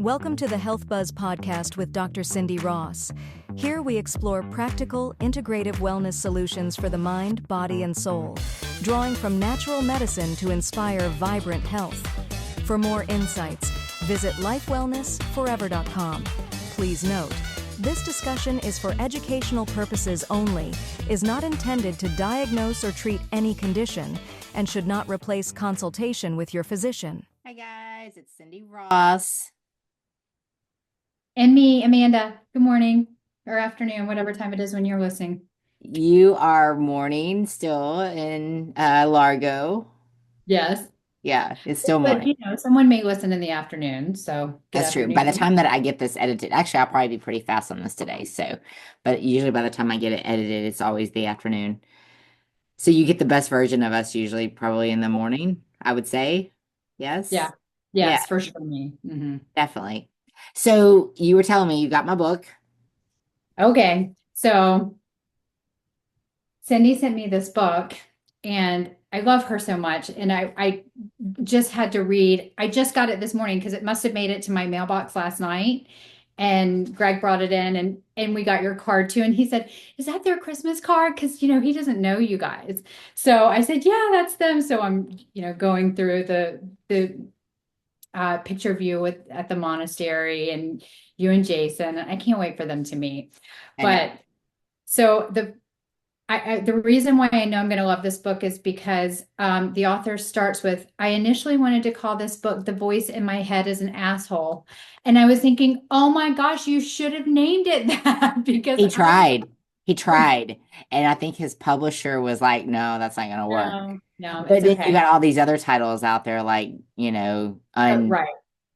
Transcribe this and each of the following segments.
Welcome to the Health Buzz podcast with Dr. Cindy Ross. Here we explore practical, integrative wellness solutions for the mind, body, and soul, drawing from natural medicine to inspire vibrant health. For more insights, visit lifewellnessforever.com. Please note, this discussion is for educational purposes only, is not intended to diagnose or treat any condition, and should not replace consultation with your physician. Hi guys, it's Cindy Ross. And me, Amanda. Good morning or afternoon, whatever time it is when you're listening. You are morning still in Largo. Yes. Yeah, it's still But morning. someone may listen in the afternoon, so good That's true. afternoon. By the time that I get this edited, actually, I'll probably be pretty fast on this today. But usually by the time I get it edited, it's always the afternoon. So you get the best version of us usually probably in the morning, I would say. Yes? Yeah. Yeah, Yes, for sure me. definitely. So you were telling me you got my book. Okay. So Cindy sent me this book and I love her so much. And I just had to read. I just got it this morning because it must have made it to my mailbox last night. And Greg brought it in and we got your card too. And he said, "Is that their Christmas card?" Because, he doesn't know you guys. So I said, "Yeah, that's them." So I'm, going through the picture view at the monastery and you and Jason. I can't wait for them to meet. But so the reason why I know I'm going to love this book is because the author starts with, "I initially wanted to call this book 'The Voice in My Head is an Asshole.'" And I was thinking, oh my gosh, you should have named it that because He tried. He tried. And I think his publisher was like, no, that's not going to work. No, But it's then you okay. got all these other titles out there, like, Un Right.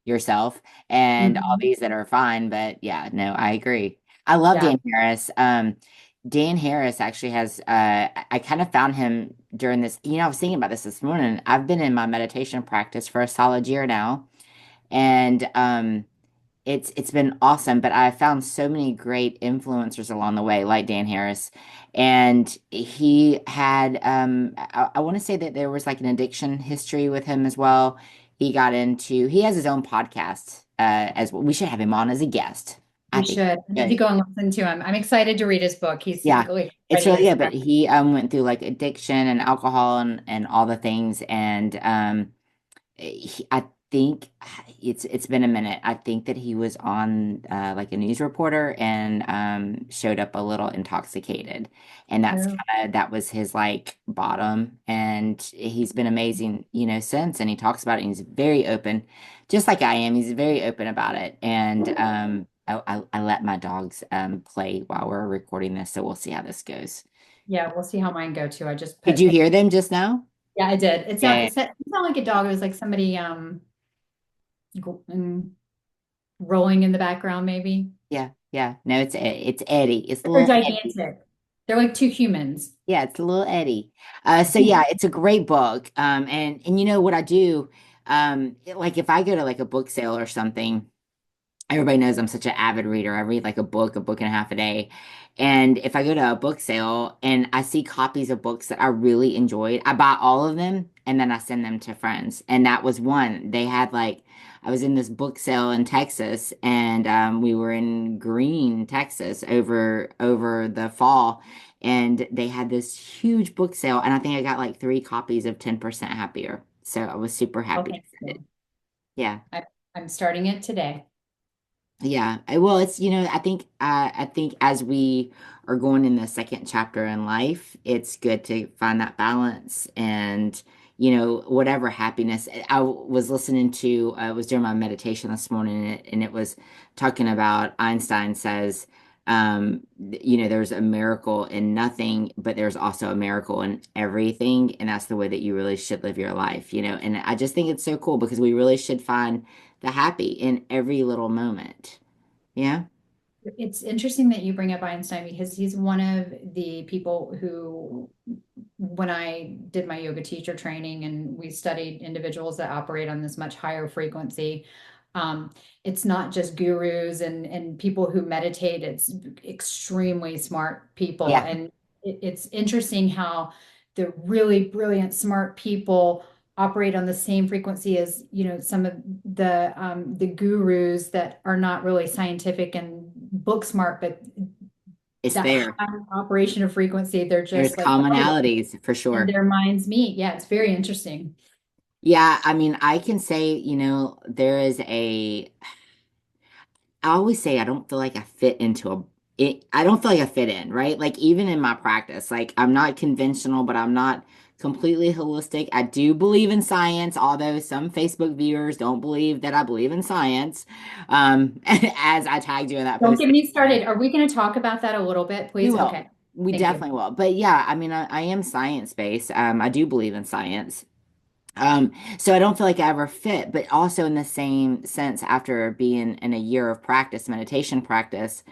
Yourself and all Mhm. these that are fine. But yeah, no, I agree. I love Yeah. Dan Harris. Dan Harris actually has, I kind of found him during this, I was thinking about this morning. I've been in my meditation practice for a solid year now. And, it's been awesome, but I found so many great influencers along the way, like Dan Harris. And he had, I want to say that there was like an addiction history with him as well. He has his own podcast, as well. We should have him on as a guest. I We think. should. I need to go and listen to him. I'm excited to read his book. He's Yeah, like it's ready really to good. But start. he went through like addiction and alcohol and all the things. And I think it's been a minute. I think that he was on like a news reporter and showed up a little intoxicated, and Oh, that was his like bottom. And he's been amazing, since. And he talks about it. And he's very open, just like I am. He's very open about it. And I let my dogs play while we're recording this, so we'll see how this goes. yeah, we'll see how mine go too. I just Did put, you hear them just now? yeah, I did. It's not, Yeah, it's not, it's not like a dog. It was like somebody rolling in the background, maybe. yeah, yeah. No, it's Eddie. It's But they're little Eddie. gigantic. They're like two humans. Yeah, it's a little Eddie. So yeah, it's a great book. And you know what I do? Like if I go to like a book sale or something, everybody knows I'm such an avid reader. I read like a book and a half a day. And if I go to a book sale and I see copies of books that I really enjoyed, I buy all of them and then I send them to friends. And that was one. They had like, I was in this book sale in Texas and we were in Green, Texas over the fall. And they had this huge book sale. And I think I got like 3 copies of 10% Happier. So I was super Oh, happy to thank send it. you. Yeah. I'm starting it today. Yeah, well, it's I think as we are going in the second chapter in life, it's good to find that balance and whatever happiness. I was listening to I was doing my meditation this morning and it was talking about Einstein says there's a miracle in nothing, but there's also a miracle in everything, and that's the way that you really should live your life. And I just think it's so cool because we really should find the happy in every little moment. Yeah. It's interesting that you bring up Einstein because he's one of the people who, when I did my yoga teacher training and we studied individuals that operate on this much higher frequency, um, it's not just gurus and people who meditate, it's extremely smart people. Yeah. And it's interesting how the really brilliant, smart people operate on the same frequency as, some of the gurus that are not really scientific and book smart, but It's that there. high operation of frequency, they're There's just like, oh, commonalities for and sure. their minds meet. Yeah, it's very interesting. Yeah, I mean, I can say, there is I always say I don't feel like I fit into I don't feel like I fit in, right? Like even in my practice, like I'm not conventional, but I'm not completely holistic. I do believe in science, although some Facebook viewers don't believe that I believe in science. As I tagged you in that Don't post get me yesterday. started. Are we going to talk about that a little bit, We please? will. Okay. We Thank you. definitely will. But yeah, I mean, I am science-based. I do believe in science. So I don't feel like I ever fit, but also in the same sense, after being in a year of practice, meditation practice,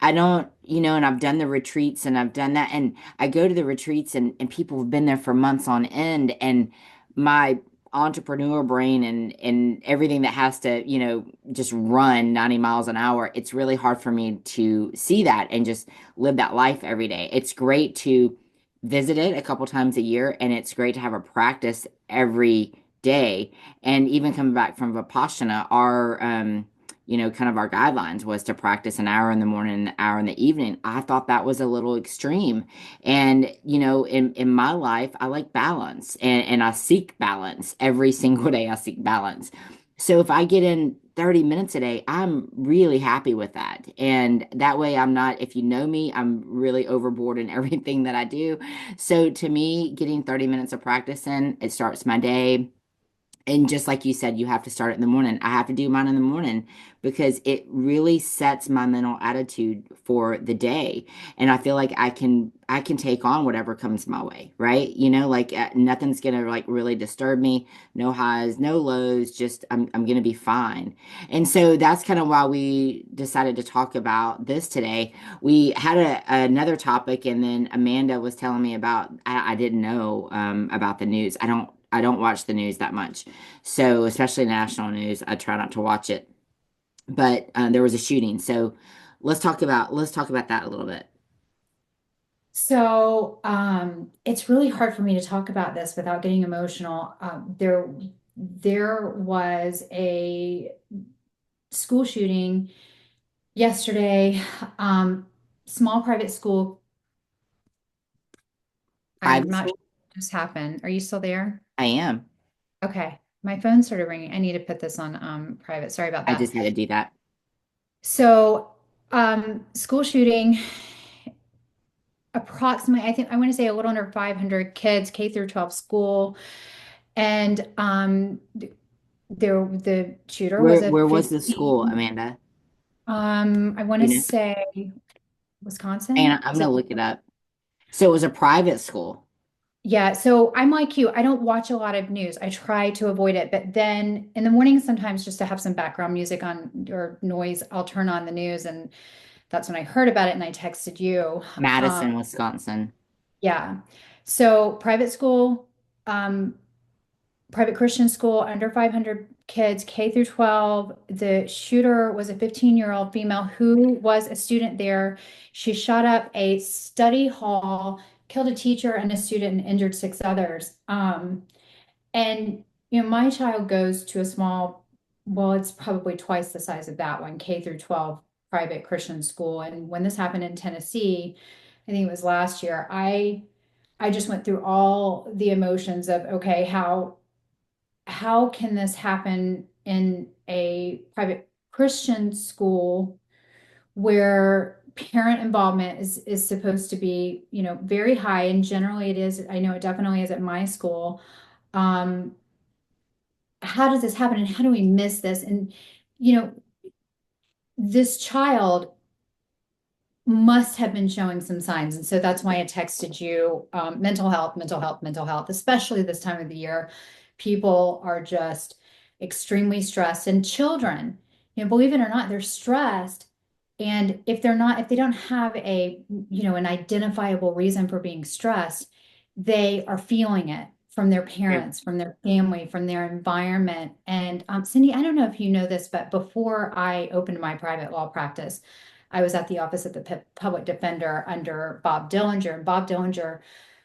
I don't, and I've done the retreats and I've done that. And I go to the retreats and people have been there for months on end. And my entrepreneur brain and everything that has to, just run 90 miles an hour, it's really hard for me to see that and just live that life every day. It's great to visit it a couple times a year, and it's great to have a practice every day. And even coming back from Vipassana, kind of our guidelines was to practice an hour in the morning and an hour in the evening. I thought that was a little extreme. And, in my life, I like balance and I seek balance every single day. I seek balance. So if I get in 30 minutes a day, I'm really happy with that. And that way I'm not, if you know me, I'm really overboard in everything that I do. So to me, getting 30 minutes of practice in, it starts my day. And just like you said, you have to start it in the morning. I have to do mine in the morning because it really sets my mental attitude for the day. And I feel like I can take on whatever comes my way, right? Like nothing's gonna like really disturb me. No highs, no lows, just I'm gonna be fine. And so that's kind of why we decided to talk about this today. We had another topic, and then Amanda was telling me about I didn't know about the news. I don't watch the news that much. So, especially national news, I try not to watch it. But there was a shooting. So, let's talk about that a little bit. So, it's really hard for me to talk about this without getting emotional. There was a school shooting yesterday, um, small private school. Private I'm not sure school? what just happened. Are you still there? I am. Okay. My phone started ringing. I need to put this on private. Sorry about I that. just had to do that. So, school shooting, approximately, I think I want to say a little under 500 kids, K through 12 school. And the shooter was Where a where was the school, 15, Amanda? I want to You know, say and Wisconsin. I'm Is gonna it? look it up. So it was a private school. Yeah, so I'm like you. I don't watch a lot of news. I try to avoid it, but then in the morning, sometimes just to have some background music on or noise, I'll turn on the news, and that's when I heard about it and I texted you. Um, Madison, Wisconsin. yeah. So private school, um, private Christian school, under 500 kids, K through 12. The shooter was a 15-year-old female who was a student there. She shot up a study hall, killed a teacher and a student, and injured six others. And my child goes to a small, well, it's probably twice the size of that one, K through 12 private Christian school. And when this happened in Tennessee, I think it was last year, I just went through all the emotions of, okay, how can this happen in a private Christian school where parent involvement is supposed to be, very high, and generally it is. I know it definitely is at my school. Um, how does this happen, and how do we miss this? And you know, this child must have been showing some signs. And so that's why I texted you, mental health, mental health, mental health, especially this time of the year. People are just extremely stressed, and children, believe it or not, they're stressed. And if they don't have an identifiable reason for being stressed, they are feeling it from their Right. parents, from their family, from their environment. And Cindy, I don't know if you know this, but before I opened my private law practice, I was at the office of the public defender under Bob Dillinger. And Bob Dillinger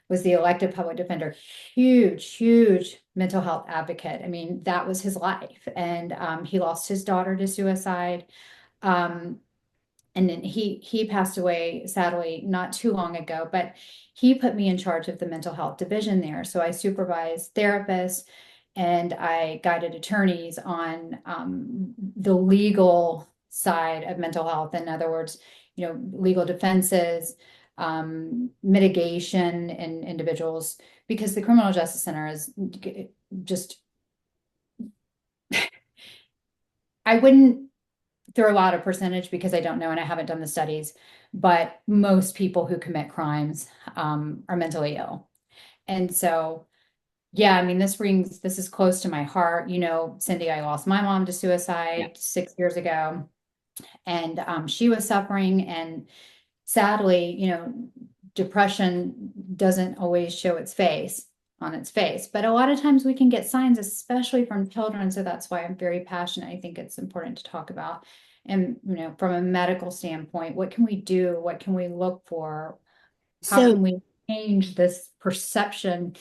was the elected public defender. Huge, huge mental health advocate. I mean, that was his life. And he lost his daughter to suicide. Um, and then he passed away sadly not too long ago, but he put me in charge of the mental health division there. So I supervised therapists and I guided attorneys on the legal side of mental health. In other words, legal defenses, mitigation in individuals, because the criminal justice center is just, I wouldn't throw out a percentage because I don't know and I haven't done the studies, but most people who commit crimes are mentally ill. And so, yeah, I mean, this is close to my heart. Cindy, I lost my mom to Yeah. suicide 6 years ago, and she was suffering. And sadly, depression doesn't always show its face on its face, but a lot of times we can get signs, especially from children. So that's why I'm very passionate. I think it's important to talk about. And, from a medical standpoint, what can we do? What can we look for? How So can we change this perception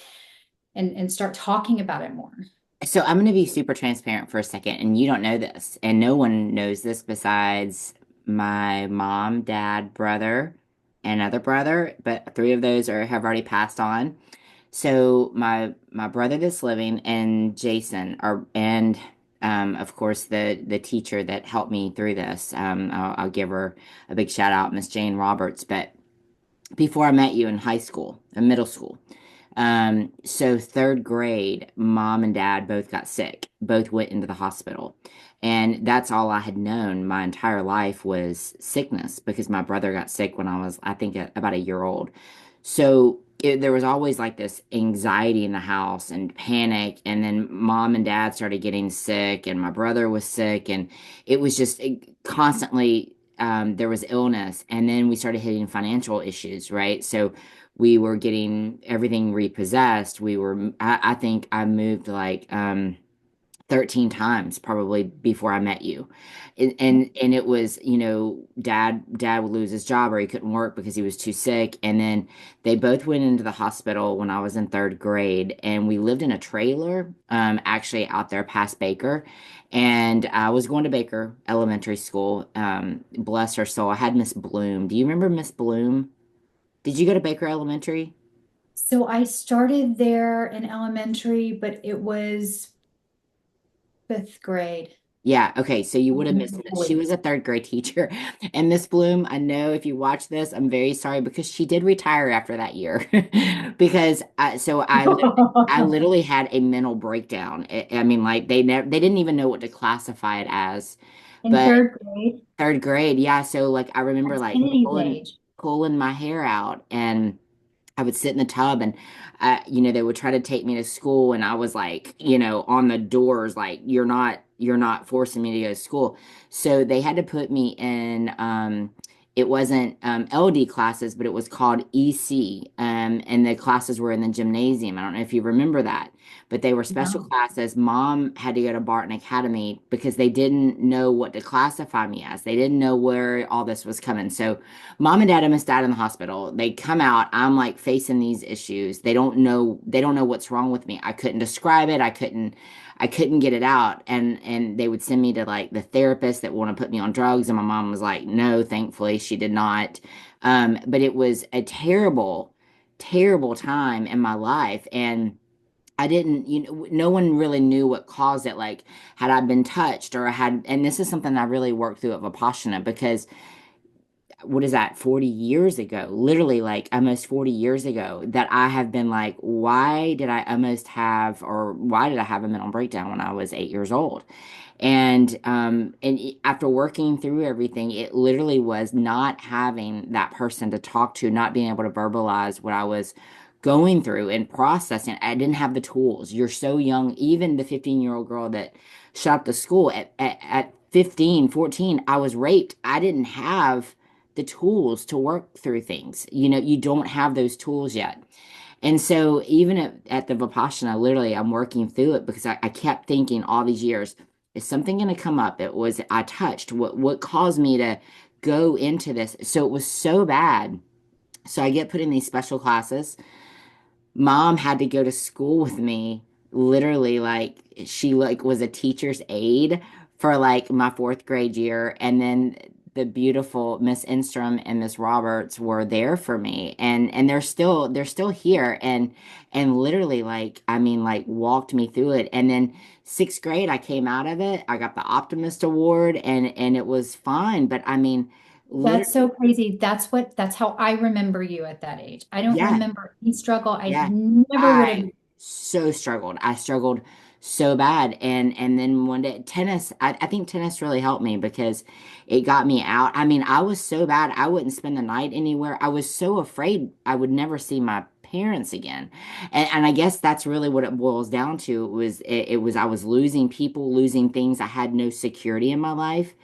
and start talking about it more? So I'm going to be super transparent for a second, and you don't know this, and no one knows this besides my mom, dad, brother, and other brother, but three of those are have already passed on. So my brother that's living and Jason are and of course the teacher that helped me through this. I'll give her a big shout out, Miss Jane Roberts. But before I met you in high school, in middle school. So third grade, mom and dad both got sick, both went into the hospital. And that's all I had known my entire life was sickness because my brother got sick when I was, I think, about a year old. So there was always like this anxiety in the house and panic. And then mom and dad started getting sick, and my brother was sick. And it was just constantly, there was illness. And then we started hitting financial issues, right? So we were getting everything repossessed. I think I moved like 13 times probably before I met you. And it was, dad would lose his job or he couldn't work because he was too sick. And then they both went into the hospital when I was in third grade, and we lived in a trailer, actually out there past Baker. And I was going to Baker Elementary School. Bless her soul. I had Miss Bloom. Do you remember Miss Bloom? Did you go to Baker Elementary? So I started there in elementary, but it was fifth grade. Yeah, okay, so you would have missed it. She was Please. a third grade teacher. And Miss Bloom, I know if you watch this, I'm very sorry because she did retire after that year. Because I literally had a mental breakdown. I mean, like they didn't even know what to classify it as. In But third grade, third grade, yeah, so like I remember that's like Kennedy's pulling age. pulling my hair out, and I would sit in the tub, and they would try to take me to school, and I was like, on the doors, like, you're not forcing me to go to school. So they had to put me in, it wasn't LD classes, but it was called EC. And the classes were in the gymnasium. I don't know if you remember that, but they were special No. classes. Mom had to go to Barton Academy because they didn't know what to classify me as. They didn't know where all this was coming. So mom and dad almost died in the hospital. They come out. I'm like facing these issues. They don't know what's wrong with me. I couldn't describe it. I couldn't get it out. And they would send me to like the therapist that want to put me on drugs. And my mom was like, no, thankfully she did not. But it was a terrible, terrible time in my life. And I didn't, no one really knew what caused it. Like, had I been touched and this is something I really worked through at Vipassana because what is that, 40 years ago, literally like almost 40 years ago, that I have been like, why did I why did I have a mental breakdown when I was 8 years old? And after working through everything, it literally was not having that person to talk to, not being able to verbalize what I was going through and processing. I didn't have the tools. You're so young. Even the 15-year-old girl that shot up the school at 15, 14, I was raped. I didn't have the tools to work through things. You don't have those tools yet. And so even at the Vipassana, literally, I'm working through it because I kept thinking all these years, is something going to come up? It was, I touched, what caused me to go into this? So it was so bad. So I get put in these special classes. mom had to go to school with me, literally, like she like was a teacher's aide for like my fourth grade year, and then the beautiful Miss Instrom and Miss Roberts were there for me, and they're still here, and literally, like, I mean, like, walked me through it. And then sixth grade, I came out of it, I got the Optimist Award, and it was fine. But I mean, That's literally, so crazy. That's how I remember you at that age. I don't yeah. remember any struggle. I Yeah, never would have. I so struggled. I struggled so bad. And then one day tennis, I think tennis really helped me because it got me out. I mean, I was so bad, I wouldn't spend the night anywhere. I was so afraid I would never see my parents again. And I guess that's really what it boils down to. It was I was losing people, losing things. I had no security in my life,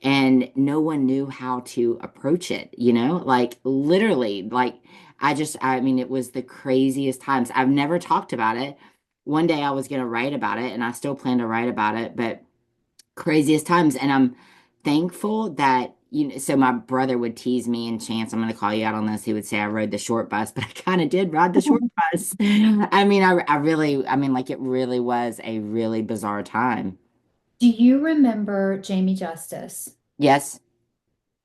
and no one knew how to approach it, like literally, like I mean, it was the craziest times. I've never talked about it. One day I was going to write about it, and I still plan to write about it, but craziest times. And I'm thankful that, so my brother would tease me, and Chance, I'm going to call you out on this. He would say I rode the short bus, but I kind of did ride the short bus. I mean, I really, I mean, like, it really was a really bizarre time. Do you remember Jamie Justice? Yes,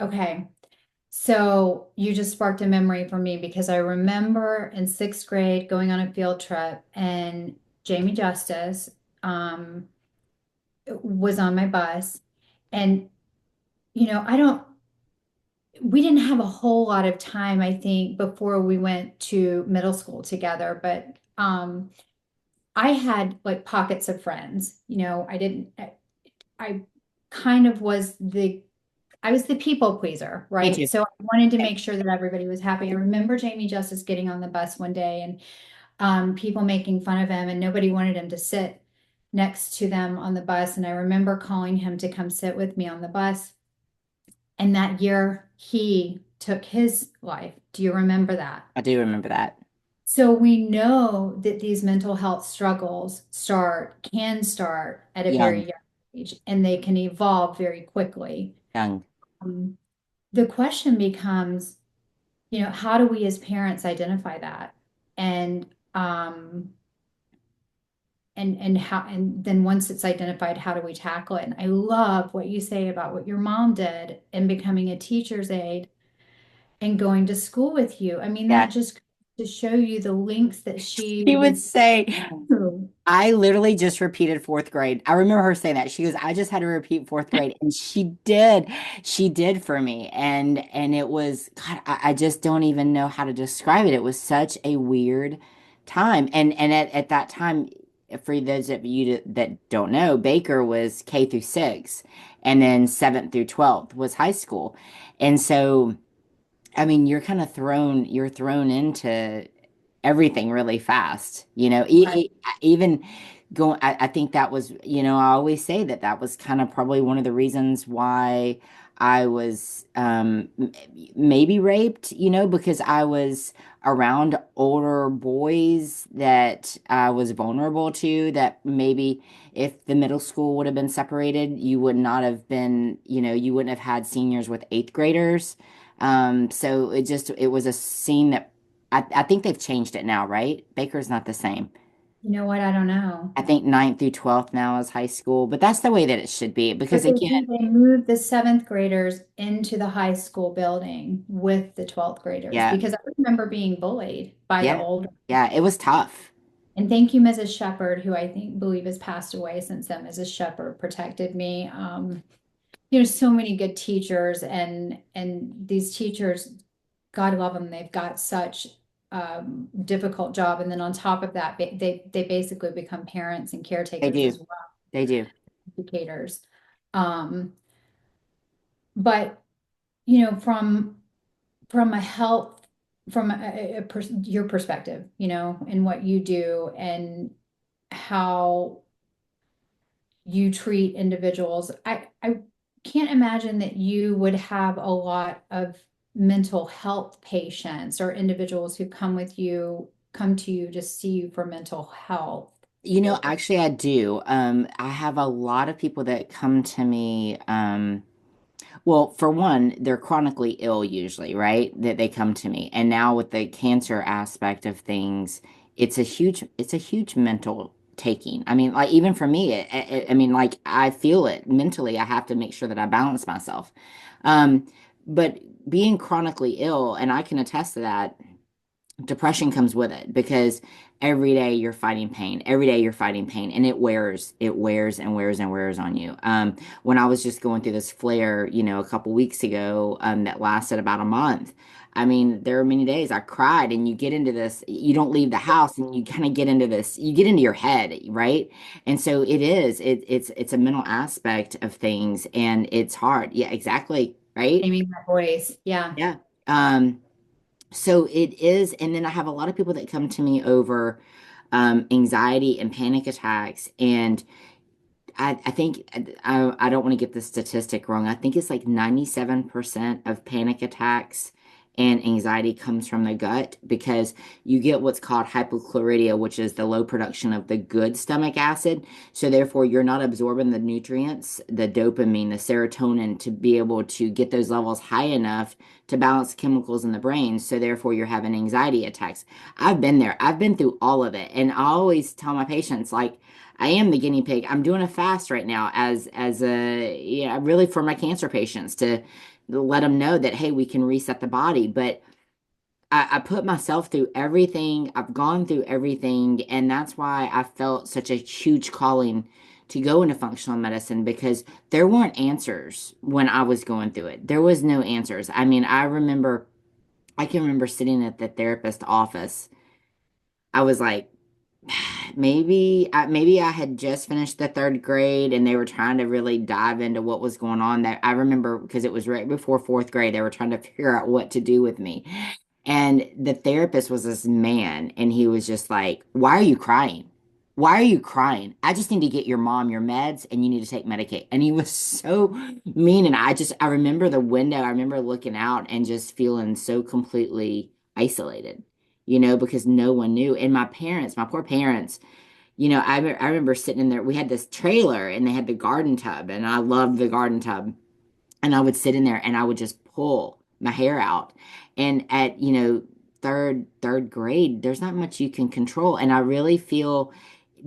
Okay. So you just sparked a memory for me because I remember in sixth grade going on a field trip and Jamie Justice um, was on my bus. And, I don't, we didn't have a whole lot of time, I think, before we went to middle school together, but I had like pockets of friends. I didn't, I kind of I was the people pleaser, me right? too. So I wanted to make sure that everybody was happy. I remember Jamie Justice getting on the bus one day and people making fun of him, and nobody wanted him to sit next to them on the bus. And I remember calling him to come sit with me on the bus. And that year he took his life. Do you remember that? I do remember that. So we know that these mental health struggles can start at a very Young, young age, and they can evolve very quickly. young. Um, the question becomes, how do we as parents identify that? And and then once it's identified, how do we tackle it? And I love what you say about what your mom did and becoming a teacher's aide and going to school with you. I mean, Yeah. that just to show you the links that she He would would say, do. I literally just repeated fourth grade. I remember her saying that. She goes, I just had to repeat fourth grade. And she did. She did for me. And it was, God, I just don't even know how to describe it. It was such a weird time. And at that time, for those of you that don't know, Baker was K through six, and then seventh through 12th was high school. And so, I mean, you're thrown into everything really fast, Right. even going, I think that was, I always say that that was kind of probably one of the reasons why I was maybe raped, because I was around older boys that I was vulnerable to, that maybe if the middle school would have been separated, you would not have been, you wouldn't have had seniors with eighth graders. So it was a scene that I think they've changed it now, right? Baker's not the same. You know what? I don't know. I think ninth through 12th now is high school, but that's the way that it should be But because they again, did, they moved the seventh graders into the high school building with the 12th graders yeah, because I remember being bullied by the yeah, older. yeah, it was tough. And thank you, Mrs. Shepherd, who I think believe has passed away since then. Mrs. Shepherd protected me. So many good teachers and these teachers, God love them, they've got such difficult job. And then on top of that, they basically become parents and They caretakers as do. well, They do. educators. Um, but from a health, from your perspective, and what you do and how you treat individuals. I can't imagine that you would have a lot of mental health patients or individuals who come to you to see you for mental health. Actually I do. I have a lot of people that come to me. Well, for one, they're chronically ill usually, right? That they come to me. And now with the cancer aspect of things, it's a huge mental taking. I mean, like even for me, I mean, like I feel it mentally. I have to make sure that I balance myself. Um, but being chronically ill, and I can attest to that, depression comes with it because every day you're fighting pain. Every day you're fighting pain, and it wears and wears and wears on you. When I was just going through this flare, a couple weeks ago, that lasted about a month. I mean, there were many days I cried, and you get into this, you don't leave the house, and you kind of get into this, you get into your head, right? And so it's a mental aspect of things, and it's hard. Yeah, exactly, right? Naming that voice. Yeah. Yeah. Um, so it is, and then I have a lot of people that come to me over anxiety and panic attacks, and I think I don't want to get the statistic wrong. I think it's like 97% of panic attacks and anxiety comes from the gut because you get what's called hypochlorhydria, which is the low production of the good stomach acid. So therefore, you're not absorbing the nutrients, the dopamine, the serotonin to be able to get those levels high enough to balance chemicals in the brain. So therefore, you're having anxiety attacks. I've been there. I've been through all of it, and I always tell my patients like I am the guinea pig. I'm doing a fast right now as a yeah, really for my cancer patients to let them know that hey, we can reset the body. But I put myself through everything. I've gone through everything, and that's why I felt such a huge calling to go into functional medicine because there weren't answers when I was going through it. There was no answers. I mean, I can remember sitting at the therapist office. I was like, maybe I had just finished the third grade and they were trying to really dive into what was going on. That I remember because it was right before fourth grade. They were trying to figure out what to do with me. And the therapist was this man, and he was just like, "Why are you crying? Why are you crying? I just need to get your mom your meds, and you need to take Medicaid." And he was so mean. And I remember the window. I remember looking out and just feeling so completely isolated, because no one knew. And my parents, my poor parents, I remember sitting in there. We had this trailer, and they had the garden tub, and I loved the garden tub, and I would sit in there and I would just pull my hair out. And at, third grade, there's not much you can control. And I really feel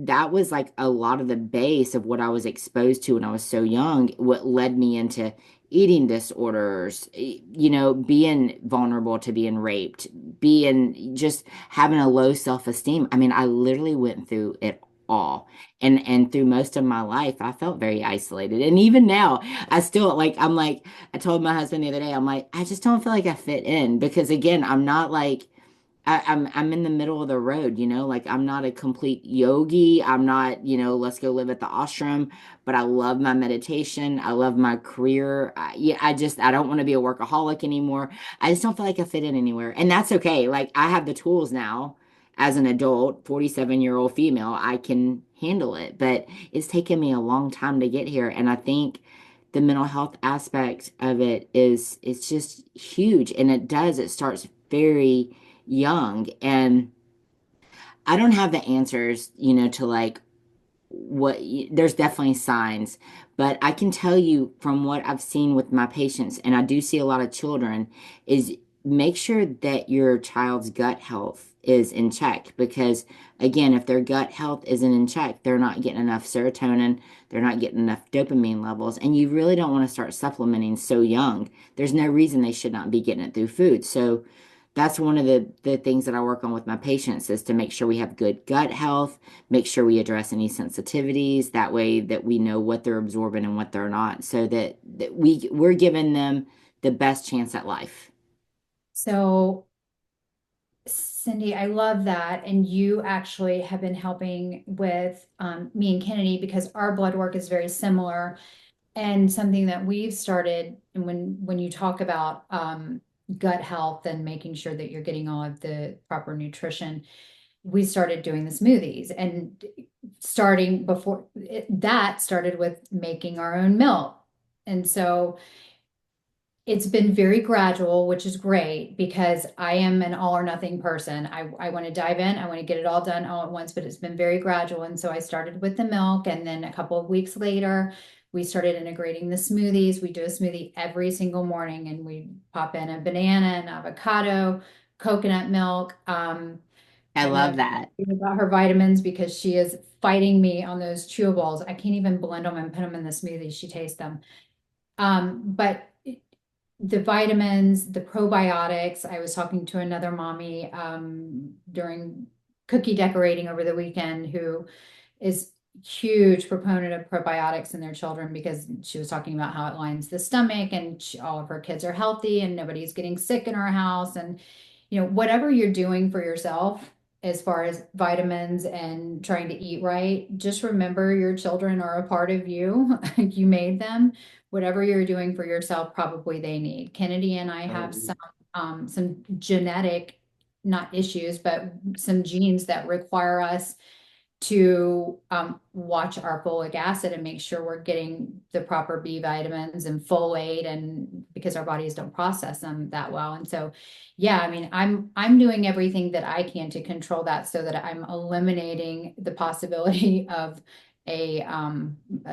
that was like a lot of the base of what I was exposed to when I was so young, what led me into eating disorders, being vulnerable to being raped, being just having a low self-esteem. I mean, I literally went through it all. And through most of my life, I felt very isolated. And even now, I still I told my husband the other day, I'm like, I just don't feel like I fit in because again, I'm not like I'm in the middle of the road, like I'm not a complete yogi. I'm not, let's go live at the ashram, but I love my meditation. I love my career. I don't want to be a workaholic anymore. I just don't feel like I fit in anywhere. And that's okay. Like I have the tools now as an adult, 47-year-old female, I can handle it, but it's taken me a long time to get here. And I think the mental health aspect of it is it's just huge. And it starts very young. And I don't have the answers, to like there's definitely signs, but I can tell you from what I've seen with my patients, and I do see a lot of children, is make sure that your child's gut health is in check because again, if their gut health isn't in check, they're not getting enough serotonin, they're not getting enough dopamine levels, and you really don't want to start supplementing so young. There's no reason they should not be getting it through food. So that's one of the things that I work on with my patients is to make sure we have good gut health, make sure we address any sensitivities, that way that we know what they're absorbing and what they're not, so that we're giving them the best chance at life. So, Cindy, I love that. And you actually have been helping with me and Kennedy because our blood work is very similar. And something that we've started, and when you talk about gut health and making sure that you're getting all of the proper nutrition, we started doing the smoothies and starting before that started with making our own milk. And so it's been very gradual, which is great because I am an all or nothing person. I want to dive in, I want to get it all done all at once, but it's been very gradual. And so I started with the milk, and then a couple of weeks later, we started integrating the smoothies. We do a smoothie every single morning, and we pop in a banana, an avocado, coconut milk, I I'm love obsessed that. about her vitamins because she is fighting me on those chewables. I can't even blend them and put them in the smoothie. She tastes them. But the vitamins, the probiotics, I was talking to another mommy during cookie decorating over the weekend who is huge proponent of probiotics in their children because she was talking about how it lines the stomach and all of her kids are healthy and nobody's getting sick in our house. And, whatever you're doing for yourself as far as vitamins and trying to eat right, just remember your children are a part of you. You made them. Whatever you're doing for yourself, probably they need. Kennedy and I have some genetic, not issues, but some genes that require us to watch our folic acid and make sure we're getting the proper B vitamins and folate, and because our bodies don't process them that well. And so, yeah, I mean, I'm doing everything that I can to control that so that I'm eliminating the possibility of a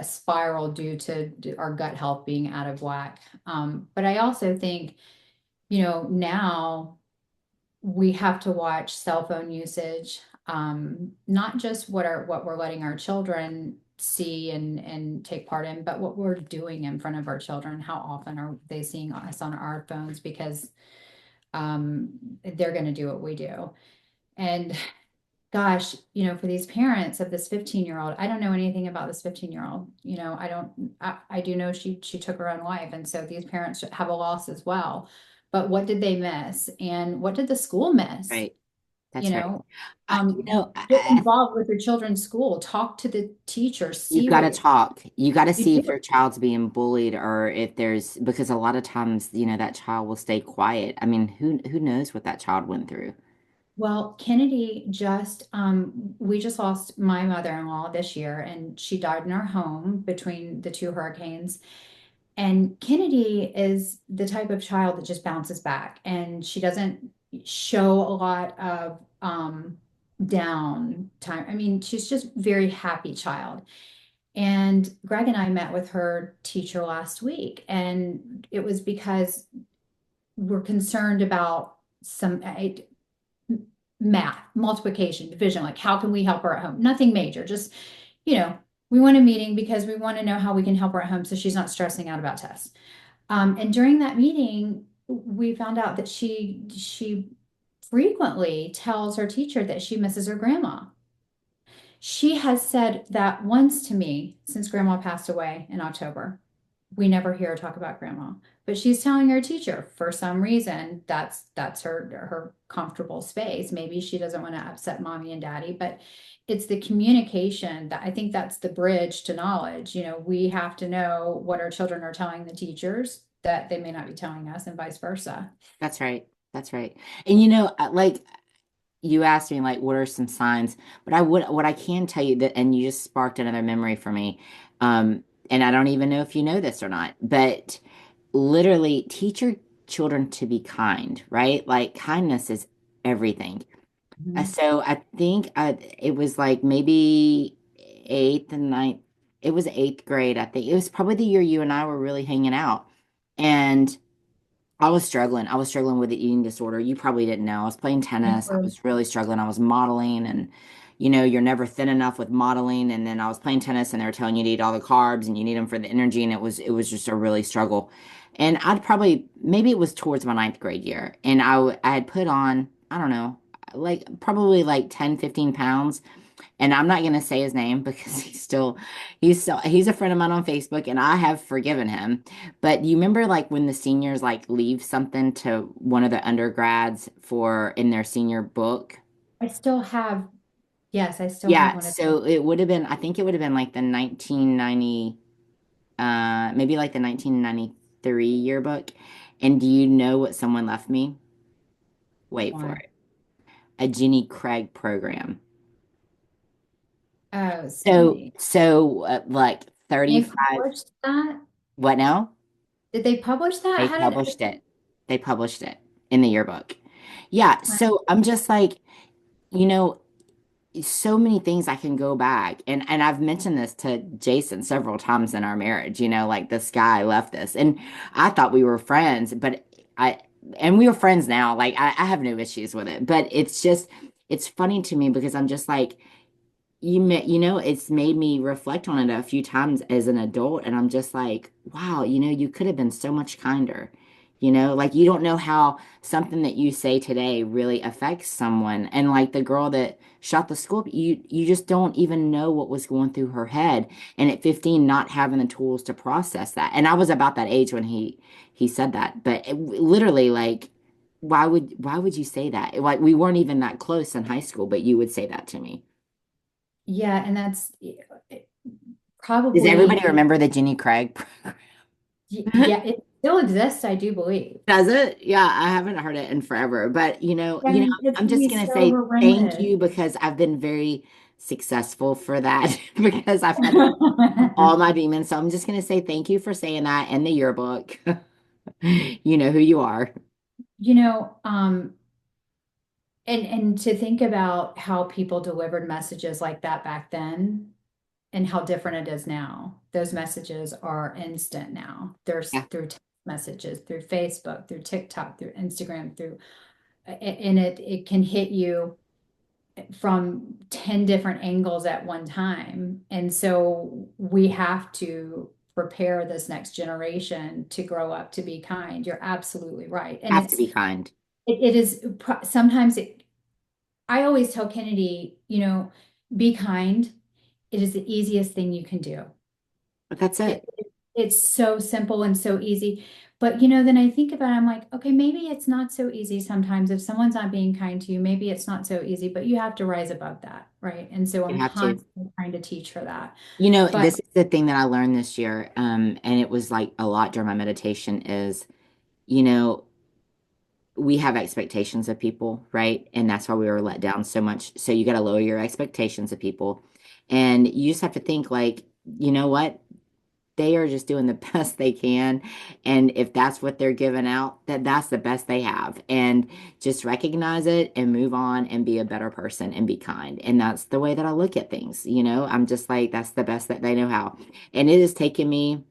spiral due to our gut health being out of whack. But I also think, now we have to watch cell phone usage, not just what we're letting our children see and take part in, but what we're doing in front of our children. How often are they seeing us on our phones because they're going to do what we do? And gosh, for these parents of this 15-year-old, I don't know anything about this 15-year-old. I don't, I do know she took her own life. And so these parents have a loss as well. But what did they miss? And what did the school miss? Right. You That's right. know, I, you know, get involved with your children's school, talk to the teacher, you've see got what to talk. You got to you see do. if your child's being bullied or if there's because a lot of times, that child will stay quiet. I mean, who knows what that child went through? Well, Kennedy we just lost my mother-in-law this year, and she died in our home between the two hurricanes. And Kennedy is the type of child that just bounces back, and she doesn't show a lot of down time. I mean, she's just very happy child. And Greg and I met with her teacher last week, and it was because we're concerned about some math, multiplication, division, like how can we help her at home? Nothing major, just, you know, we want a meeting because we want to know how we can help her at home so she's not stressing out about tests. And during that meeting, we found out that she frequently tells her teacher that she misses her grandma. She has said that once to me since grandma passed away in October. We never hear her talk about grandma, but she's telling her teacher for some reason that's her comfortable space. Maybe she doesn't want to upset mommy and daddy, but it's the communication that I think that's the bridge to knowledge. We have to know what our children are telling the teachers that they may not be telling us, and vice versa. That's right. That's right. And like you asked me like what are some signs, but what I can tell you that and you just sparked another memory for me. And I don't even know if you know this or not, but literally teach your children to be kind, right? Like kindness is everything. Mhm. So I think it was like maybe eighth and ninth. It was eighth grade, I think. It was probably the year you and I were really hanging out. And I was struggling. I was struggling with the eating disorder. You probably didn't know. I was playing tennis. I was really struggling. I was modeling and you're never thin enough with modeling. And then I was playing tennis and they were telling you to eat all the carbs and you need them for the energy. And it was just a really struggle. And maybe it was towards my ninth grade year. And I had put on, I don't know, like probably like 10, 15 pounds. And I'm not going to say his name because he's a friend of mine on Facebook and I have forgiven him. But you remember like when the seniors like leave something to one of the undergrads for in their senior book? I still have, yes, I still have Yeah, one of those. so it would have been I think it would have been like the 1990 maybe like the 1993 yearbook. And do you know what someone left me? Wait for One. it. A Jenny Craig program. Oh, So Cindy. so like They 35 published that? what now? Did they publish that? They How did published it. They published it in the yearbook. Yeah, so I'm just like, you know, so many things I can go back and I've mentioned this to Jason several times in our marriage, like this guy left this and I thought we were friends, but I and we were friends now. Like I have no issues with it, but it's just it's funny to me because I'm just like, it's made me reflect on it a few times as an adult, and I'm just like, wow, you could have been so much kinder. Like you don't know how something that you say today really affects someone. And like the girl that shot the school, you just don't even know what was going through her head. And at 15, not having the tools to process that. And I was about that age when he said that. But literally, like, why would you say that? Like we weren't even that close in high school, but you would say that to me. Yeah, and that's Does everybody probably, remember the Jenny Craig? yeah, it still exists, I do believe. Does it? Yeah, I haven't heard it in forever. But And it's I'm gonna just be gonna so say thank horrendous. you because I've been very successful for that because I've had all my demons. So I'm just gonna say thank you for saying that in the yearbook. You know who you are. You know, and to think about how people delivered messages like that back then and how different it is now. Those messages are instant now. There's Yeah, through text messages, through Facebook, through TikTok, through Instagram, and it can hit you from 10 different angles at one time. And so we have to prepare this next generation to grow up to be kind. You're absolutely right. And have to be kind. it is sometimes I always tell Kennedy, be kind. It is the easiest thing you can do. But that's It, it. it's so simple and so easy. But then I think about it, I'm like, okay, maybe it's not so easy sometimes. If someone's not being kind to you, maybe it's not so easy, but you have to rise above that, right? And so You I'm have to. constantly trying to teach her that. But This is the thing that I learned this year, and it was like a lot during my meditation is, you know, we have expectations of people, right? And that's why we were let down so much. So you got to lower your expectations of people. And you just have to think like, you know what? They are just doing the best they can. And if that's what they're giving out, that's the best they have. And just recognize it and move on and be a better person and be kind. And that's the way that I look at things. I'm just like, that's the best that they know how. And it has taken me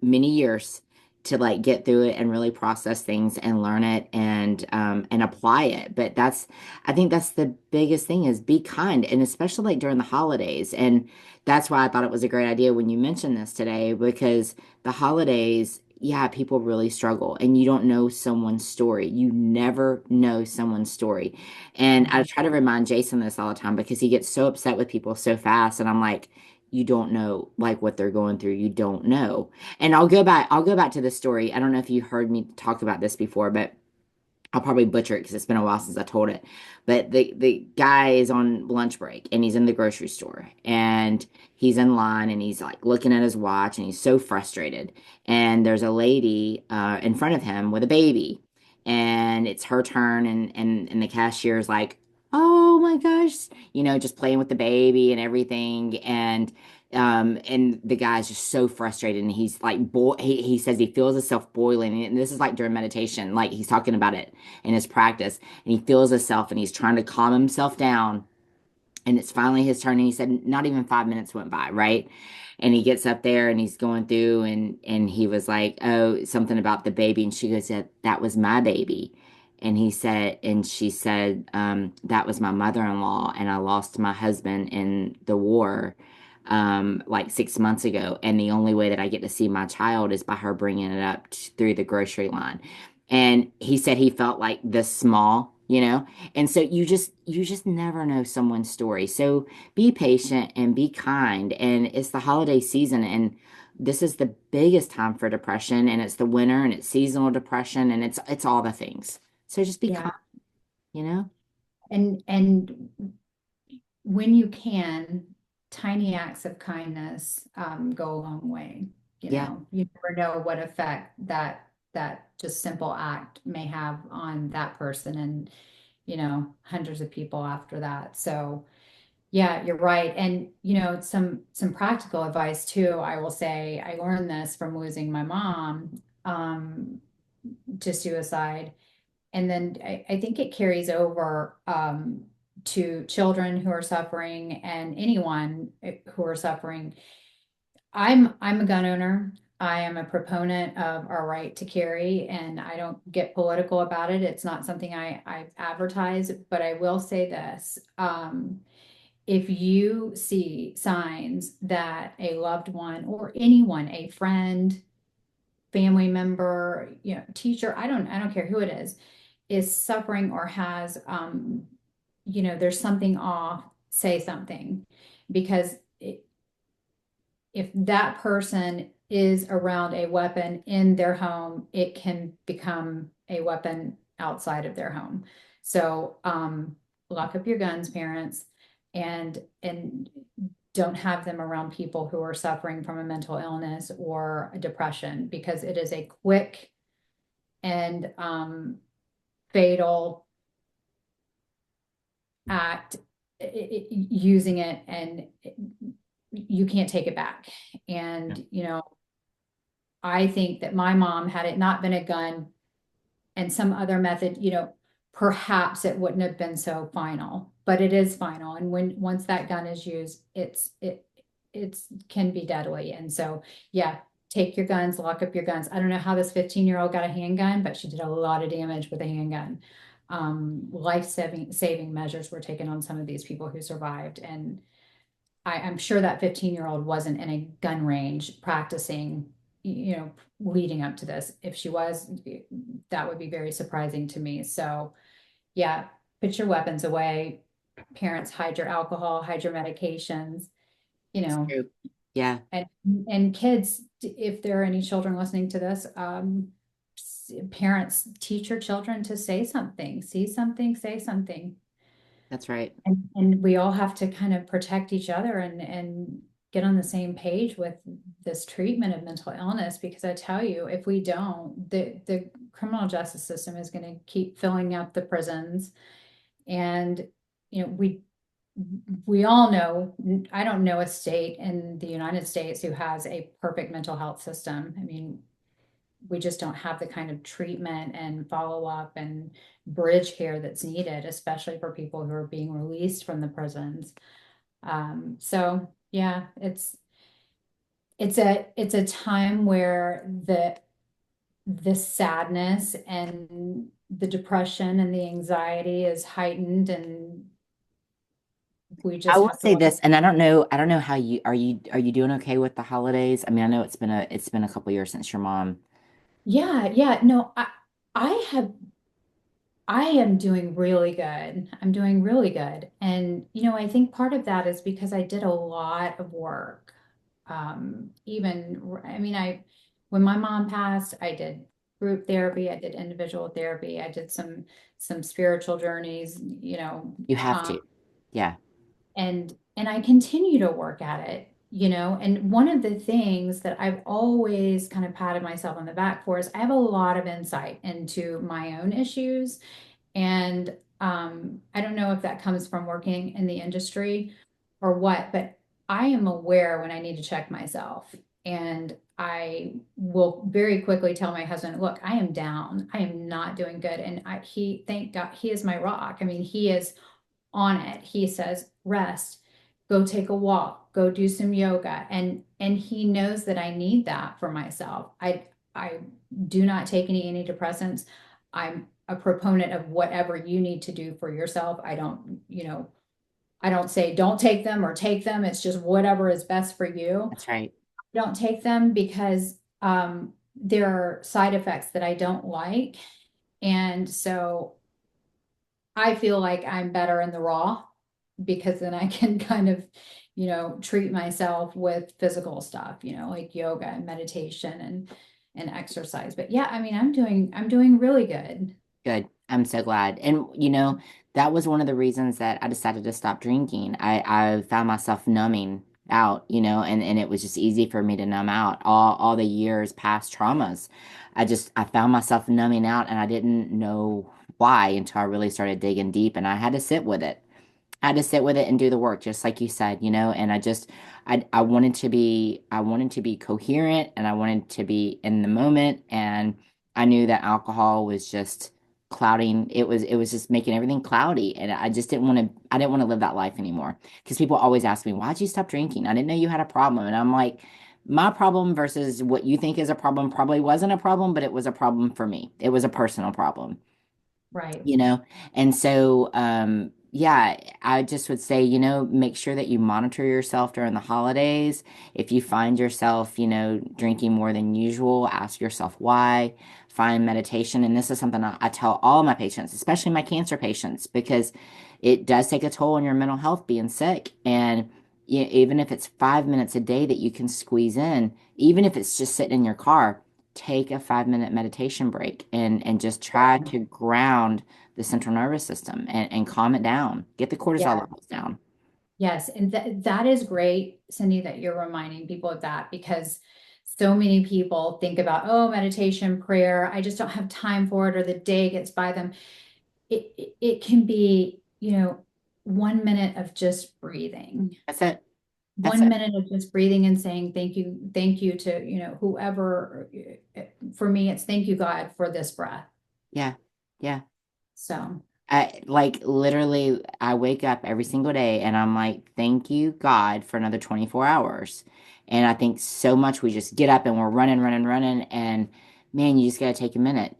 many years to like get through it and really process things and learn it and apply it. But I think that's the biggest thing is be kind, and especially like during the holidays. And that's why I thought it was a great idea when you mentioned this today, because the holidays, yeah, people really struggle and you don't know someone's story. You never know someone's story. And I try to remind Jason this all the time because he gets so upset with people so fast. And I'm like, you don't know like what they're going through. You don't know. And I'll go back to the story. I don't know if you heard me talk about this before, but I'll probably butcher it because it's been a while since I told it. But the guy is on lunch break and he's in the grocery store and he's in line and he's like looking at his watch and he's so frustrated. And there's a lady in front of him with a baby and it's her turn and the cashier is like, oh my gosh, just playing with the baby and everything. And the guy's just so frustrated and he's like he says he feels himself boiling, and this is like during meditation, like he's talking about it in his practice, and he feels himself and he's trying to calm himself down, and it's finally his turn, and he said not even 5 minutes went by, right? And he gets up there and he's going through and he was like, oh, something about the baby, and she goes, yeah, that was my baby. And she said, that was my mother-in-law, and I lost my husband in the war like 6 months ago. And the only way that I get to see my child is by her bringing it up through the grocery line. And he said he felt like this small. And so you just never know someone's story. So be patient and be kind. And it's the holiday season, and this is the biggest time for depression, and it's the winter and it's seasonal depression and it's all the things. So just be yeah, kind. and when you can, tiny acts of kindness go a long way. Yeah, You never know what effect that just simple act may have on that person and hundreds of people after that. So yeah, you're right. And some practical advice too. I will say I learned this from losing my mom to suicide. And then I think it carries over to children who are suffering and anyone who are suffering. I'm a gun owner. I am a proponent of our right to carry, and I don't get political about it. It's not something I advertise, but I will say this. If you see signs that a loved one or anyone, a friend, family member, teacher, I don't care who it is suffering or has, there's something off, say something. Because if that person is around a weapon in their home, it can become a weapon outside of their home. So, lock up your guns, parents, and don't have them around people who are suffering from a mental illness or a depression, because it is a quick and fatal act, using it, and you can't take it back. Yeah. And I think that my mom, had it not been a gun and some other method, perhaps it wouldn't have been so final, but it is final. And once that gun is used, it's can be deadly. And so, yeah, take your guns, lock up your guns. I don't know how this 15-year-old got a handgun, but she did a lot of damage with a handgun. Life saving measures were taken on some of these people who survived. And I'm sure that 15-year-old wasn't in a gun range practicing, leading up to this. If she was, that would be very surprising to me. So, yeah, put your weapons away. Parents, hide your alcohol, hide your medications, you It's know, true. Yeah, and and kids, if there are any children listening to this, parents, teach your children to say something, see something, say something. that's right. And we all have to kind of protect each other and get on the same page with this treatment of mental illness, because I tell you, if we don't, the criminal justice system is going to keep filling up the prisons. And we all know, I don't know a state in the United States who has a perfect mental health system. I mean, we just don't have the kind of treatment and follow up and bridge care that's needed, especially for people who are being released from the prisons. So yeah, it's a time where the sadness and the depression and the anxiety is heightened, and we I just will have to say work. this, and I don't know how you doing okay with the holidays? I mean, I know it's been a couple years since your mom. Yeah, no, I have I am doing really good. I'm doing really good. And, I think part of that is because I did a lot of work. I mean, when my mom passed, I did group therapy, I did individual therapy, I did some spiritual journeys, You have to. Yeah. and I continue to work at it. And one of the things that I've always kind of patted myself on the back for is I have a lot of insight into my own issues. And I don't know if that comes from working in the industry or what, but I am aware when I need to check myself. And I will very quickly tell my husband, look, I am down. I am not doing good. And thank God, he is my rock. I mean, he is on it. He says, rest, go take a walk, go do some yoga. And he knows that I need that for myself. I do not take any antidepressants. I'm a proponent of whatever you need to do for yourself. I don't say don't take them or take them. It's just whatever is best for you. That's right. Don't take them because there are side effects that I don't like. And so I feel like I'm better in the raw, because then I can kind of, treat myself with physical stuff, like yoga and meditation and exercise. But yeah, I mean, I'm doing really good. Good. I'm so glad. And that was one of the reasons that I decided to stop drinking. I found myself numbing out, and it was just easy for me to numb out all the years past traumas. I found myself numbing out, and I didn't know why until I really started digging deep, and I had to sit with it. I had to sit with it and do the work, just like you said, and I wanted to be coherent, and I wanted to be in the moment, and I knew that alcohol was just clouding. It was just making everything cloudy, and I didn't want to live that life anymore. Because people always ask me, why'd you stop drinking? I didn't know you had a problem. And I'm like, my problem versus what you think is a problem probably wasn't a problem, but it was a problem for me. It was a personal problem, Right. you know? And so, yeah, I just would say, make sure that you monitor yourself during the holidays. If you find yourself, drinking more than usual, ask yourself why. Find meditation. And this is something I tell all my patients, especially my cancer patients, because it does take a toll on your mental health being sick. And even if it's 5 minutes a day that you can squeeze in, even if it's just sitting in your car, take a 5 minute meditation break and just try to ground the central nervous system and calm it down. Get the cortisol Yeah. levels down. Yes. And that is great, Cindy, that you're reminding people of that, because so many people think about, oh, meditation, prayer, I just don't have time for it, or the day gets by them. It can be, 1 minute of just breathing. That's it. That's One it. minute of just breathing and saying thank you to, whoever. For me, it's thank you, God, for this breath. Yeah. Yeah. So, I like literally I wake up every single day and I'm like, thank you, God, for another 24 hours. And I think so much we just get up and we're running, running, running. And man, you just gotta take a minute,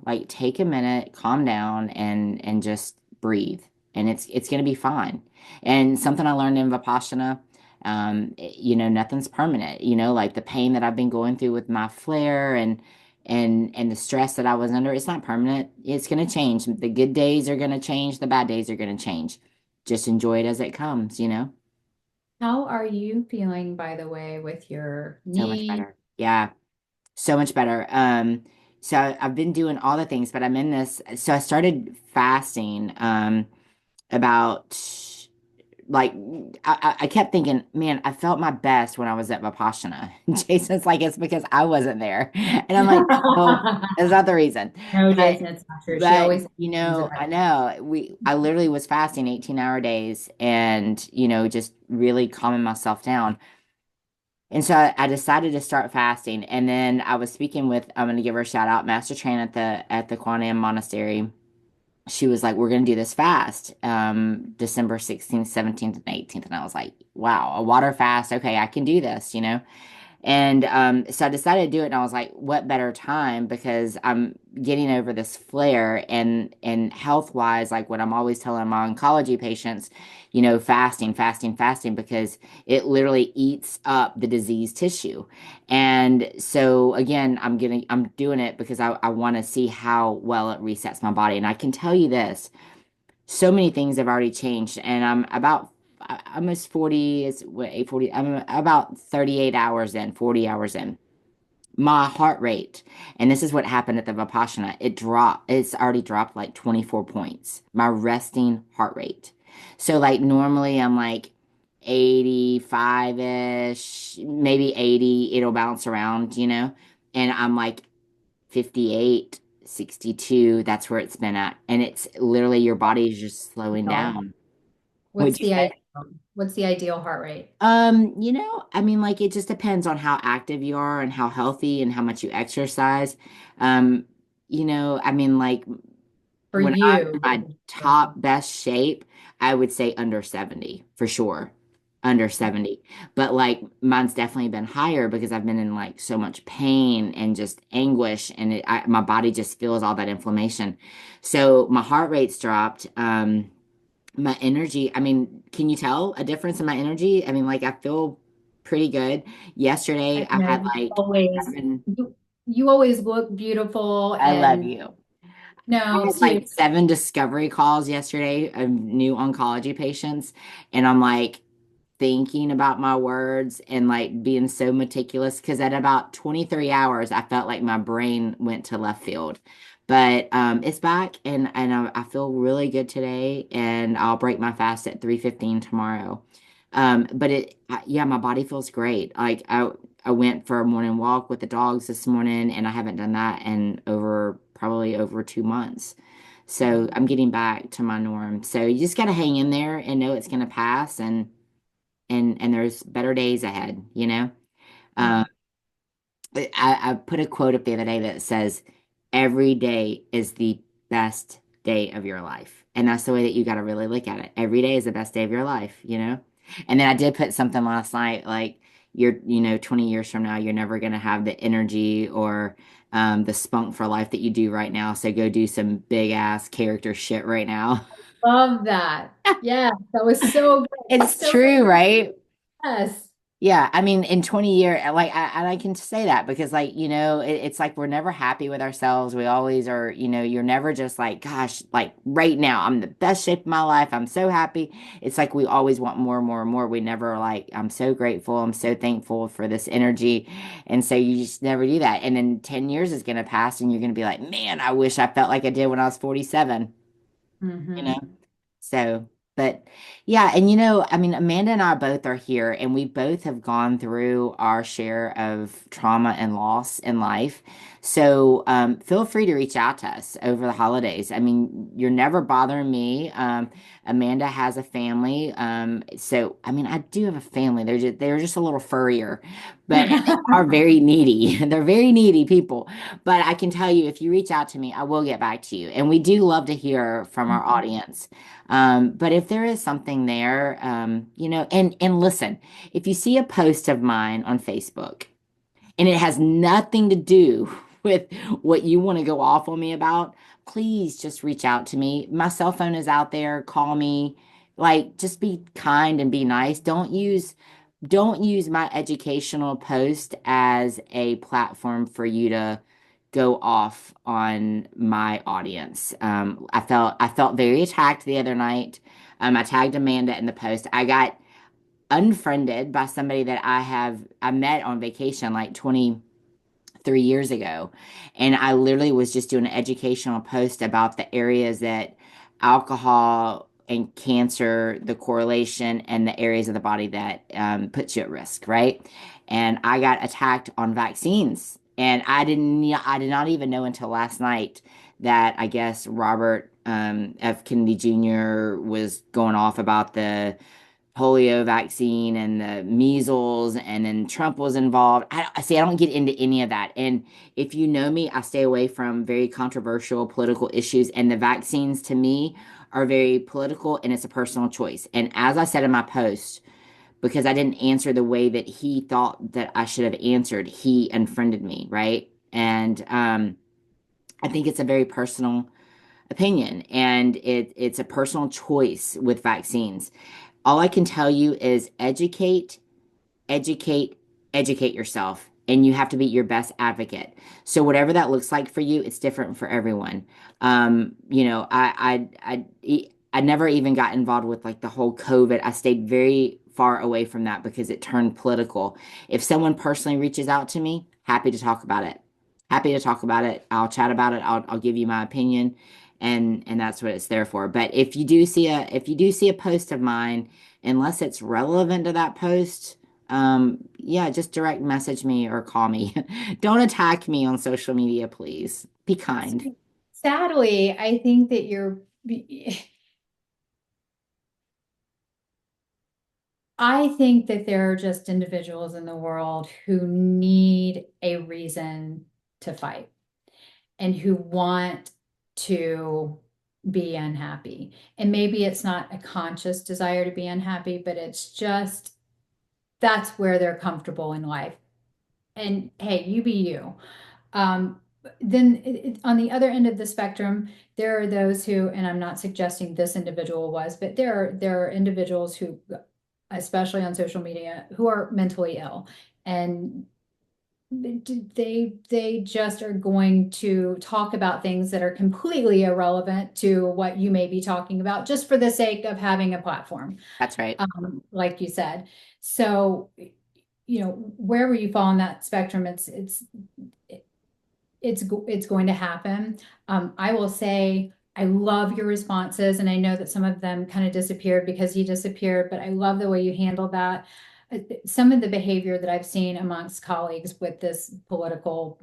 Like take a minute, calm down and just breathe. And it's gonna be fine. And something I learned in Vipassana, nothing's permanent, like the pain that I've been going through with my flare and the stress that I was under, it's not permanent. It's going to change. The good days are going to change. The bad days are going to change. Just enjoy it as it comes. how are you feeling, by the way, with your So much knee? better. Yeah, so much better. So I've been doing all the things, but I'm in this. So I started fasting about like I kept thinking, man, I felt my best when I was at Vipassana. Jason's like, it's because I wasn't there. And I'm like, no, that's not the reason. No, But Jason, it's not true. She but always things I know I literally was fasting 18-hour days and just really calming myself down. And so I decided to start fasting. And then I was speaking with, I'm gonna give her a shout out, Master Tran at the Kuan Yin Monastery. She was like, we're going to do this fast, December 16th, 17th, and 18th. And I was like, wow, a water fast. Okay, I can do this. And so I decided to do it. And I was like, what better time? Because I'm getting over this flare and health wise, like what I'm always telling my oncology patients, fasting, fasting, fasting, because it literally eats up the diseased tissue. And so again, I'm doing it because I want to see how well it resets my body. And I can tell you this, so many things have already changed. And I'm about almost 40, it's what, 8:40, I'm about 38 hours in, 40 hours in. My heart rate, and this is what happened at the Vipassana, it's already dropped like 24 points. My resting heart rate. So like normally I'm like 85-ish, maybe 80, it'll bounce around. And I'm like 58, 62. That's where it's been at. And it's literally your body is just slowing ideal. down. What's Would you the say? ideal? What's the ideal heart rate I mean, like it just depends on how active you are and how healthy and how much you exercise. Um, I mean, like for when I'm in you? my top best shape, I would say under 70 for sure. Under 70. But like mine's definitely been higher because I've been in like so much pain and just anguish and my body just feels all that inflammation. So my heart rate's dropped. My energy, I mean, can you tell a difference in my energy? I mean, like I feel pretty good. Yesterday I I had know like always seven, you always look beautiful, I love and you. I no, had like seriously, 7 discovery calls yesterday of new oncology patients, and I'm like thinking about my words and like being so meticulous because at about 23 hours, I felt like my brain went to left field. But it's back, and I feel really good today, and I'll break my fast at 3:15 tomorrow. But yeah, my body feels great. Like I went for a morning walk with the dogs this morning, and I haven't done that in probably over 2 months. So I'm getting back to my norm. So you just got to hang in there and know it's going to pass, and there's better days ahead. yeah, Um, I put a quote up the other day that says, every day is the best day of your life. And that's the way that you got to really look at it. Every day is the best day of your life. And then I did put something last night, like, 20 years from now, you're never going to have the energy or the spunk for life that you do right now. So go do some big ass character shit right now. Love that. Yeah, that was so good. It's So true, right? yes. Yeah, I mean, in 20 years, like, and I can say that because, like, it's like we're never happy with ourselves. We always are, you're never just like, gosh, like right now, I'm the best shape of my life. I'm so happy. It's like we always want more and more and more. We never are like, I'm so grateful. I'm so thankful for this energy. And so you just never do that. And then 10 years is going to pass and you're going to be like, man, I wish I felt like I did when I was 47, you know? Hmm. So, but yeah, and I mean, Amanda and I both are here, and we both have gone through our share of trauma and loss in life. So, feel free to reach out to us over the holidays. I mean, you're never bothering me. Amanda has a family. So I mean, I do have a family. They're just a little furrier, but and they are very needy. They're very needy people. But I can tell you, if you reach out to me, I will get back to you. And we do love to hear from our audience. But if there is something there, and listen, if you see a post of mine on Facebook and it has nothing to do with what you want to go off on me about, please just reach out to me. My cell phone is out there. Call me. Like, just be kind and be nice. Don't use my educational post as a platform for you to go off on my audience. I felt very attacked the other night. I tagged Amanda in the post. I got unfriended by somebody that I met on vacation like 23 years ago. And I literally was just doing an educational post about the areas that alcohol and cancer, the correlation, and the areas of the body that puts you at risk, right? And I got attacked on vaccines. And I did not even know until last night that I guess Robert F. Kennedy Jr. was going off about the polio vaccine and the measles, and then Trump was involved. I see. I don't get into any of that. And if you know me, I stay away from very controversial political issues. And the vaccines to me are very political, and it's a personal choice. And as I said in my post, because I didn't answer the way that he thought that I should have answered, he unfriended me, right? And I think it's a very personal opinion, and it's a personal choice with vaccines. All I can tell you is educate, educate yourself, and you have to be your best advocate. So whatever that looks like for you, it's different for everyone. I never even got involved with like the whole COVID. I stayed very far away from that because it turned political. If someone personally reaches out to me, happy to talk about it. Happy to talk about it. I'll chat about it. I'll give you my opinion, and that's what it's there for. But if you do see a post of mine, unless it's relevant to that post, yeah, just direct message me or call me. Don't attack me on social media, please. Be kind. Sadly, I think that I think that there are just individuals in the world who need a reason to fight and who want to be unhappy. And maybe it's not a conscious desire to be unhappy, but it's just that's where they're comfortable in life. And hey, you be you. Um, then on the other end of the spectrum, there are those who, and I'm not suggesting this individual was, but there are individuals who, especially on social media, who are mentally ill, and they just are going to talk about things that are completely irrelevant to what you may be talking about, just for the sake of having a platform, That's right. like you said. So, wherever you fall on that spectrum, it's going to happen. I will say I love your responses, and I know that some of them kind of disappeared because he disappeared, but I love the way you handled that. Some of the behavior that I've seen amongst colleagues with this political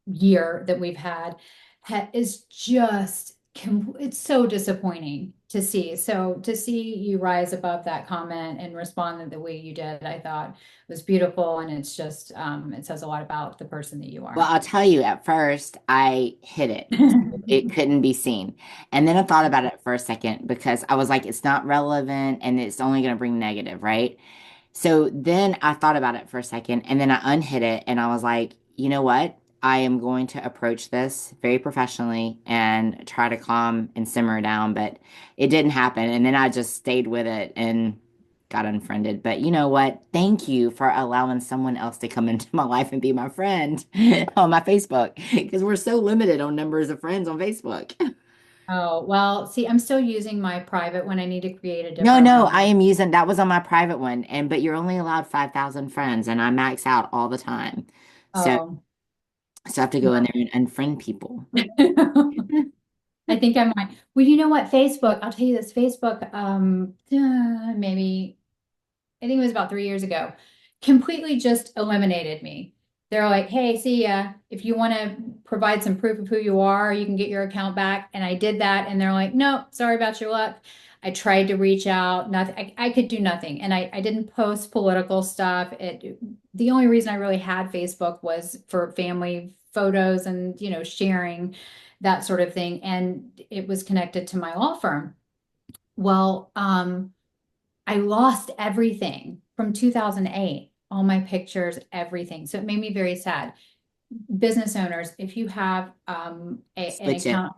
year that we've had is just it's so disappointing to see. So to see you rise above that comment and respond the way you did, I thought was beautiful, and it's just it says a lot about the person that you Well, are. I'll tell you, at first I hid it. So it couldn't be seen. And then I thought about it for a second because I was like, it's not relevant and it's only going to bring negative, right? So then I thought about it for a second and then I unhid it and I was like, you know what? I am going to approach this very professionally and try to calm and simmer down, but it didn't happen. And then I just stayed with it and got unfriended. But you know what? Thank you for allowing someone else to come into my life and be my friend on my Facebook because we're so limited on numbers of friends on Facebook. Oh, well, see, I'm still using my private when I need to create a No, different no, one. I am using that was on my private one, and but you're only allowed 5,000 friends, and I max out all the time. So, Oh, so I have to go in well. there and unfriend people. I think I might. Well, you know what? Facebook, I'll tell you this, Facebook, maybe I think it was about 3 years ago, completely just eliminated me. They're like, hey, see ya. If you want to provide some proof of who you are, you can get your account back. And I did that. And they're like, no, sorry about your luck. I tried to reach out, nothing. I could do nothing. And I didn't post political stuff. The only reason I really had Facebook was for family photos and, sharing that sort of thing. And it was connected to my law firm. Well, I lost everything from 2008, all my pictures, everything. So it made me very sad. Business owners, if you have an Switch it. account,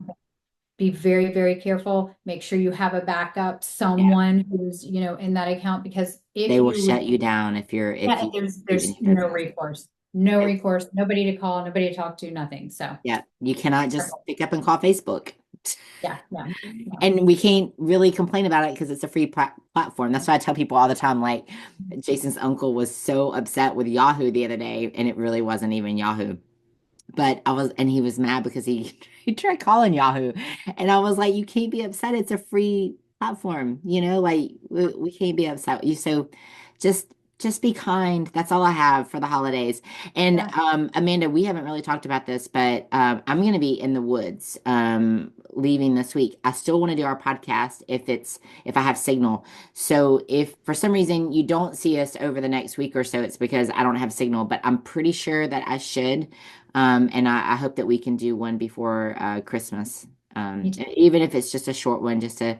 be very, very careful. Make sure you have a backup, Yeah. someone who's, in that account, because if They will you lose, shut you down if yeah, you do there's any of no those. recourse, no Yep. recourse, nobody to call, nobody to talk to, nothing. So Yeah, you cannot just pick up and call Facebook. yeah, no, no. And we can't really complain about it because it's a free platform. That's why I tell people all the time, like Jason's uncle was so upset with Yahoo the other day, and it really wasn't even Yahoo. But and he was mad because he he tried calling Yahoo, and I was like, you can't be upset. It's a free platform, like we can't be upset with you. So just just be kind. That's all I have for the holidays. And Yeah, Amanda, we haven't really talked about this, but I'm going to be in the woods leaving this week. I still want to do our podcast if I have signal. So if for some reason you don't see us over the next week or so, it's because I don't have signal. But I'm pretty sure that I should. And I hope that we can do one before Christmas, me too. even if it's just a short one, just to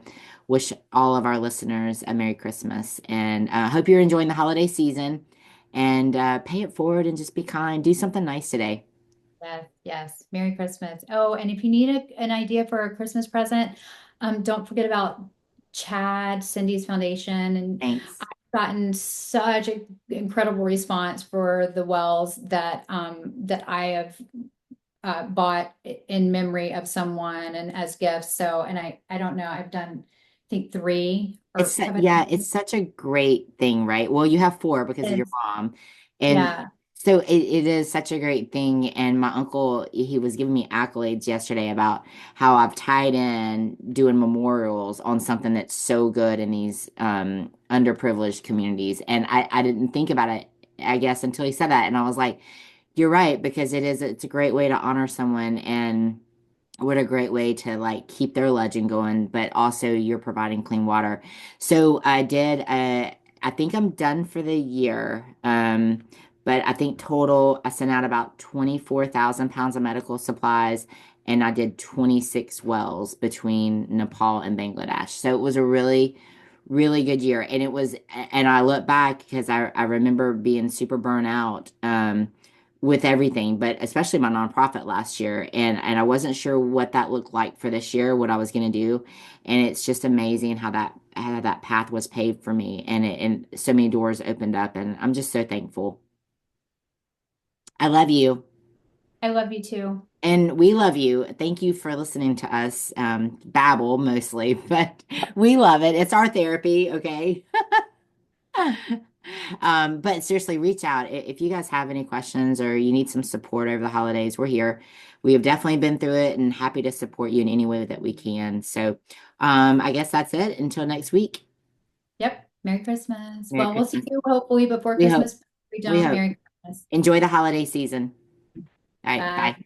wish all of our listeners a Merry Christmas. And I hope you're enjoying the holiday season and pay it forward and just be kind. Do something nice today. Yes, yes. Merry Christmas. Oh, and if you need an idea for a Christmas present, don't forget about Chad, Cindy's foundation. And Thanks. I've gotten such an incredible response for the wells that I have bought in memory of someone and as gifts. So, and I don't know, I've done, I think three or have I Yeah, done? it's such a great thing, right? Well, you have four because of your It's, mom. And yeah. so it is such a great thing. And my uncle, he was giving me accolades yesterday about how I've tied in doing memorials on something that's so good in these underprivileged communities. And I didn't think about it, I guess, until he said that. And I was like, you're right, because it's a great way to honor someone and what a great way to like keep their legend going, but also you're providing clean water. So I think I'm done for the year. But I think total I sent out about 24,000 pounds of medical supplies and I did 26 wells between Nepal and Bangladesh. So it was a really, really good year. And I look back because I remember being super burnt out. With everything, but especially my nonprofit last year. And I wasn't sure what that looked like for this year, what I was going to do. And it's just amazing how that path was paved for me and so many doors opened up and I'm just so thankful. I love you. I love you too. And we love you. Thank you for listening to us babble mostly, but we love it. It's our therapy, okay? But seriously, reach out if you guys have any questions or you need some support over the holidays. We're here. We have definitely been through it and happy to support you in any way that we can. So, I guess that's it. Until next week. Yep. Merry Christmas. Merry Well, we'll see Christmas. you hopefully before We hope. Christmas. If we We don't, hope. Merry Christmas. Enjoy the holiday season. All right. Bye. Bye.